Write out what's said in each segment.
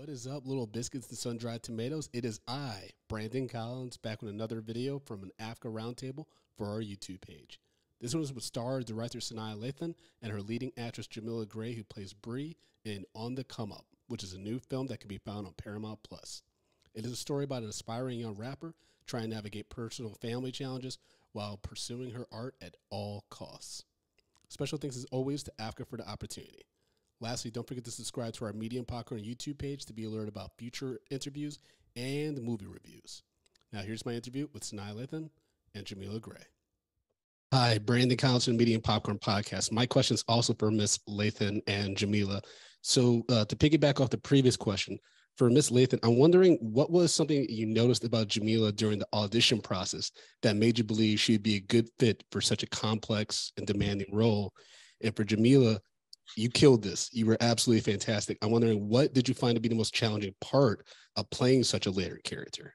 What is up, little biscuits and sun-dried tomatoes? It is I, Brandon Collins, back with another video from an Africa Roundtable for our YouTube page. This one is with star director Sanaa Lathan and her leading actress Jamila Gray, who plays Bree in On the Come Up, which is a new film that can be found on Paramount+. It is a story about an aspiring young rapper trying to navigate personal family challenges while pursuing her art at all costs. Special thanks as always to Africa for the opportunity. Lastly, don't forget to subscribe to our Medium Popcorn YouTube page to be alerted about future interviews and movie reviews. Now, here's my interview with Sanaa Lathan and Jamila Gray. Hi, Brandon Collins from Medium Popcorn Podcast. My question is also for Miss Lathan and Jamila. So to piggyback off the previous question, for Miss Lathan, I'm wondering what was something you noticed about Jamila during the audition process that made you believe she'd be a good fit for such a complex and demanding role? And for Jamila, you killed this. You were absolutely fantastic. I'm wondering, what did you find to be the most challenging part of playing such a layered character?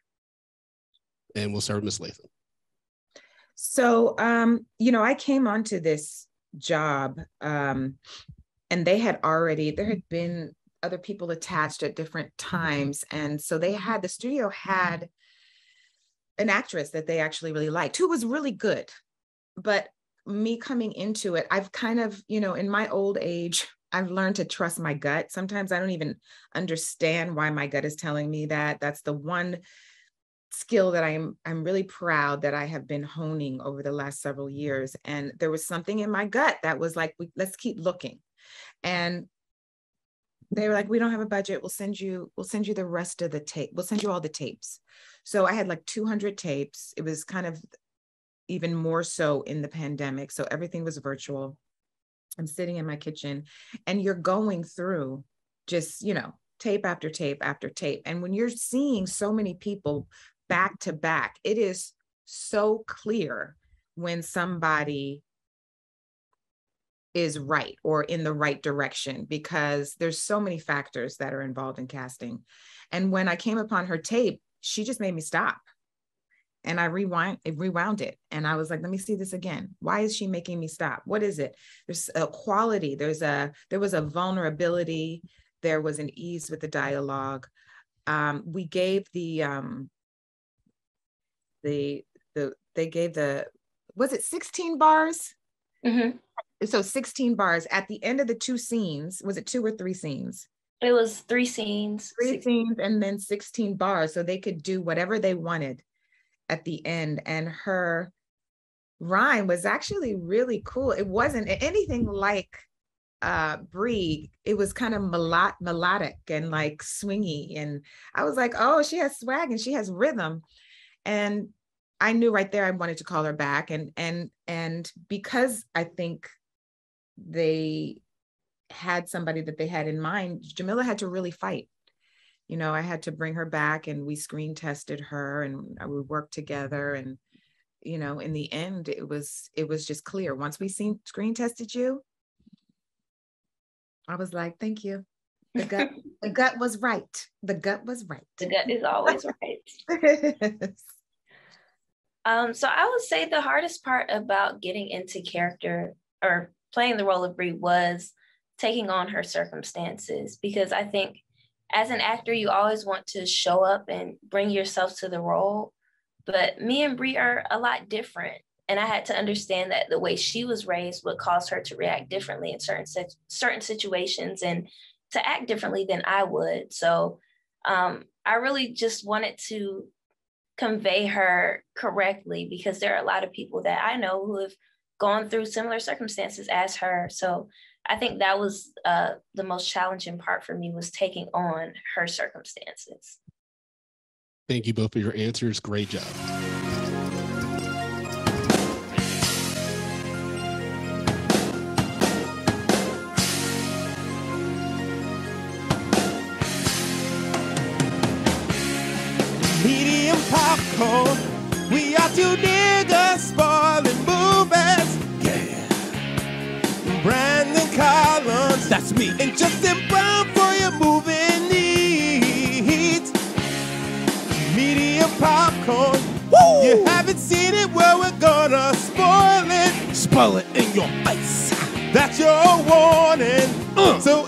And we'll start with Miss Lathan. So, I came onto this job and there had been other people attached at different times. And so the studio had an actress that they actually really liked, who was really good. But me coming into it, I've kind of, in my old age, I've learned to trust my gut. Sometimes I don't even understand why my gut is telling me that. That's the one skill that I'm really proud that I have been honing over the last several years. And there was something in my gut that was like, let's keep looking. And they were like, we don't have a budget. We'll send you the rest of the tape. We'll send you all the tapes. So I had like 200 tapes. It was kind of even more so in the pandemic. So everything was virtual. I'm sitting in my kitchen and you're going through just, tape after tape after tape. And when you're seeing so many people back to back, it is so clear when somebody is right or in the right direction, because there's so many factors that are involved in casting. And when I came upon her tape, she just made me stop. And I rewound it. And I was like, let me see this again. Why is she making me stop? What is it? There's a quality. There was a vulnerability. There was an ease with the dialogue. We gave was it 16 bars? Mm-hmm. So 16 bars at the end of the two scenes. Was it 2 or 3 scenes? It was 3 scenes. 3 scenes and then 16 bars. So they could do whatever they wanted at the end. And her rhyme was actually really cool. It wasn't anything like Bree. It was kind of melodic and like swingy. And I was like, oh, she has swag and she has rhythm. And I knew right there I wanted to call her back. And because I think they had somebody that they had in mind, Jamila had to really fight. I had to bring her back and we screen tested her and we worked together. And, in the end, it was just clear. Once we screen tested you, I was like, thank you. The gut was right. The gut was right. The gut is always right. So I would say the hardest part about getting into character or playing the role of Bree was taking on her circumstances, because I think as an actor, you always want to show up and bring yourself to the role. But me and Bree are a lot different. And I had to understand that the way she was raised would cause her to react differently in certain situations and to act differently than I would. So I really just wanted to convey her correctly, because there are a lot of people that I know who have gone through similar circumstances as her. So I think that was the most challenging part for me, was taking on her circumstances. Thank you both for your answers. Great job. Medium popcorn, we are 2 niggas spoiling movies. Yeah. Brandon Collins, that's me, and Justin Brown for your movie needs. Medium popcorn, woo! You haven't seen it, well, we're gonna spoil it. Spoil it in your face. That's your warning. So